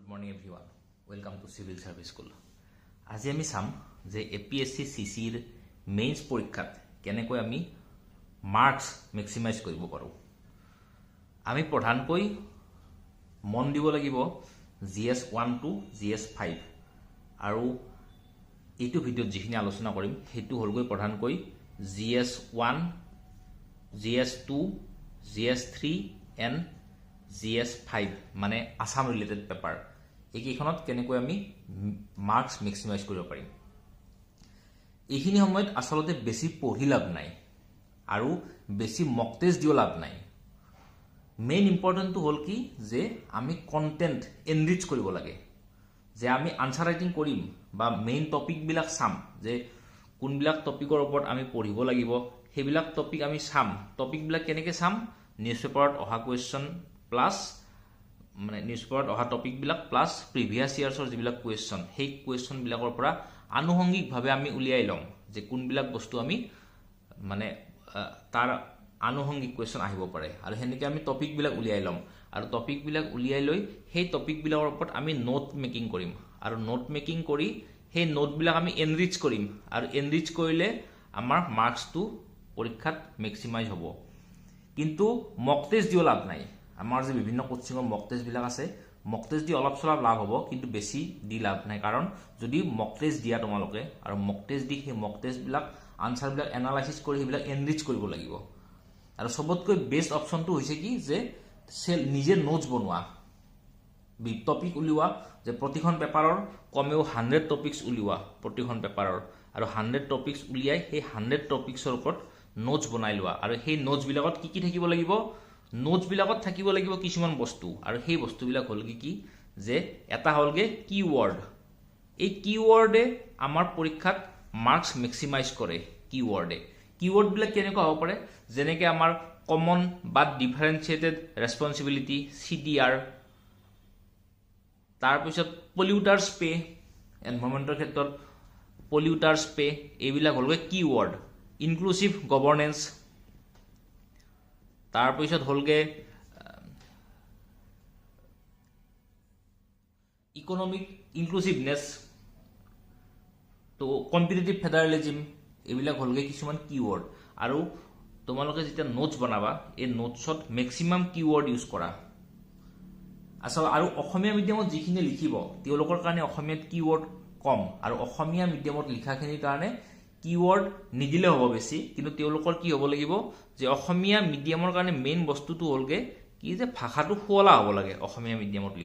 Good morning everyone. Welcome to Civil Service School. আজি আমি চাম যে APSC CC ৰ মেইনছ পৰীক্ষাত কেনেকৈ আমি মাৰ্কস মেক্সিমাইজ কৰিব পাৰো। আমি প্ৰধানকৈ মন দিব লাগিব GS 1 to GS 5 আৰু এইটো ভিডিঅ'ত যিখিনি আলোচনা কৰিম হেতু হলগৈ প্ৰধানকৈ GS 1 GS 2 GS 3 and GS 5 মানে আসাম ৰিলেটেড পেপাৰ এইকেইখনত কেনেকৈ আমি মাৰ্কস মেক্সিমাইজ কৰিব পাৰিম। এইখিনি সময়ত আসলতে বেছি পঢ়ি লাভ নাই আৰু বেছি মক টেষ্ট দিও লাভ নাই। মেইন ইম্পৰ্টেন্টটো হল কি যে আমি কন্টেন্ট এনৰিচ কৰিব লাগে, যে আমি আনসাৰ ৰাইটিং কৰিম বা মেইন টপিক বিলাক চাম, যে কোনবিলাক টপিকৰ ওপৰত আমি পঢ়িব লাগিব সেইবিলাক টপিক আমি চাম। টপিক বিলাক কেনেকৈ চাম? নিউজপেপাৰত অহা কোৱেশ্চন প্লাস মানে নিউজপেপাৰত অহা টপিক বিলাক প্লাস প্ৰিভিয়াস ইয়াৰ্ছৰ যিবিলাক কোৱেশ্চন সেই কোৱেশ্চন বিলাকৰ পৰা আনুষংগিকভাৱে আমি উলিয়াই লম যে কোনবিলাক বস্তু আমি মানে তাৰ আনুষংগিক কোৱেশ্চন আহিব পাৰে আৰু হেনেকৈ আমি টপিক বিলাক উলিয়াই লম আৰু টপিক বিলাক উলিয়াই লৈ সেই টপিক বিলাকৰ ওপৰত আমি নোট মেকিং কৰিম আৰু নোট মেকিং কৰি সেই নোট বিলাক আমি এনৰিচ কৰিম আৰু এনৰিচ কৰিলে আমাৰ মাৰ্কসটো পৰীক্ষাত মেক্সিমাইজ হ'ব। কিন্তু মক টেষ্ট দিও লাভ নাই। আমাৰ যে বিভিন্ন কোচিংৰ মক টেষ্ট বিলাক আছে, মক টেষ্ট দি অলপ চলপ লাভ হ'ব কিন্তু বেছি দি লাভ নাই, কাৰণ যদি মক টেষ্ট দিয়া তোমালোকে আৰু মক টেষ্ট দি সেই মক টেষ্ট বিলাক আনসাৰ বিলাক এনালাইসিস কৰি সেইবিলাক এনৰিচ কৰিব লাগিব। আৰু সবতকৈ বেষ্ট অপশনটো হৈছে কি যে নিজে নোটস বনোৱা, টপিক উলিওৱা, যে প্ৰতিখন পেপাৰৰ কমেও 100 টপিকস উলিওৱা প্ৰতিখন পেপাৰৰ আৰু 100 টপিকস উলিয়াই সেই 100 টপিকসৰ ওপৰত নোটস বনাই লোৱা আৰু সেই নোটস বিলাকত কি থাকিব লাগিব? নোটস বিলাকত থাকিব লাগিব কিছুমান বস্তু আৰু সেই বস্তুবিলাক হল কি যে এটা হলগে কিওয়াৰ্ড। এই কিওয়াৰ্ডে আমাৰ পৰীক্ষাত মাৰ্কস মেক্সিমাইজ কৰে। কিওয়াৰ্ড বিলাক কেনেকুৱা হ'ব পাৰে? যেনেকৈ আমাৰ কমন বা ডিফাৰেন্সিয়েটেড ৰেসপন্সিবিলিটি CDR, তাৰপিছত পলিউটাৰ্স পে, এনভাইৰনমেন্টৰ ক্ষেত্ৰত পলিউটাৰ্স পে, এইবিলাক হলগে কিওয়াৰ্ড। ইনক্লুসিভ গভৰ্নেন্স, তাৰপিছত হলগে ইকোনমিক ইনক্লুসিভনেস, তো কম্পিটিটিভ ফেডাৰেলিজম, এইবিলাক হলগে কিছুমান কিওয়াৰ্ড। আৰু তোমালোকে যেতিয়া নোটস বনাবা এই নোটসত মেক্সিমাম কিওয়াৰ্ড ইউজ কৰা। আসলে আৰু অসমীয়া মিডিয়ামত যিখিনি লিখিব তেওঁলোকৰ কাৰণে অসমীয়াত কিওয়াৰ্ড কম আৰু অসমীয়া মিডিয়ামত লিখাখিনিৰ কাৰণে কিওয়াৰ্ড নিদিলে হ'ব বেছি, কিন্তু তেওঁলোকৰ কি হ'ব লাগিব যে অসমীয়া মিডিয়ামৰ কাৰণে মেইন বস্তুটো হলগে কি যে ভাষাটো শুৱলা হ'ব লাগে অসমীয়া মিডিয়ামত।